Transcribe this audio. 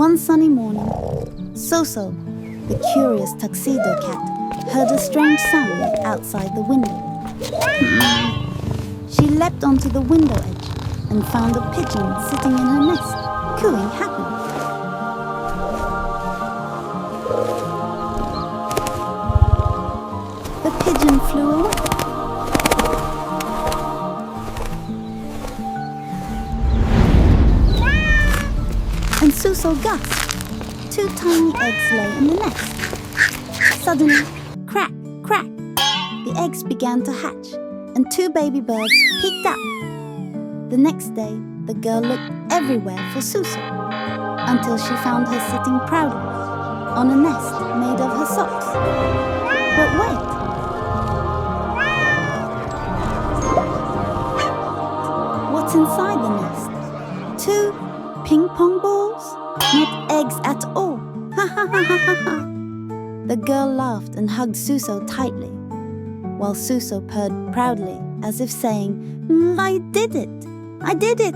One sunny morning, Souso, the curious tuxedo cat, heard a strange sound outside the window. She leapt onto the window edge and found a pigeon sitting in her nest, cooing happily. The pigeon flew away. And Souso gasped. 2 tiny eggs lay in the nest. Suddenly, crack, crack, the eggs began to hatch, and 2 baby birds peeked out. The next day, the girl looked everywhere for Souso, until she found her sitting proudly on a nest made of her socks. But wait! What's inside the nest? 2 ping pong balls? Not eggs at all. Ha ha ha ha ha ha. The girl laughed and hugged Souso tightly, while Souso purred proudly, as if saying, I did it! I did it!